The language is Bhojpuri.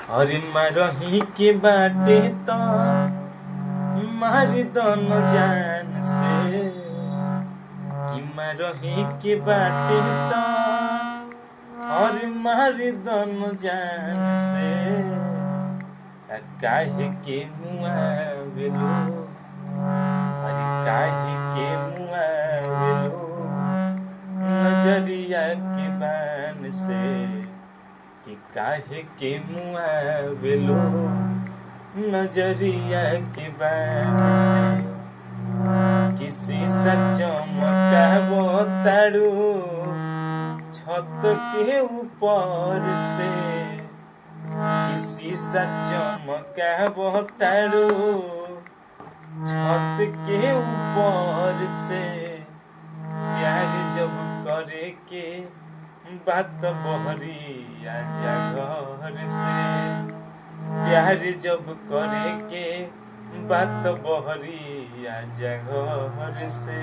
और मरही के बाटे तो मार दोनों जान से कि मरही के बाटे तो और मार दोनों जान से काहे के मुआवलो अरे काहे के मुआवलो नजरिया के बान से कि काहे के मुआवलो नजरिया के बान से किसी सचमका बताड़ू छत के ऊपर से किसी सचमका बताड़ू छत के ऊपर से प्यार जब करे के बात बहरी आजा घर से प्यार जब करे के बात बहरी आजा घर से।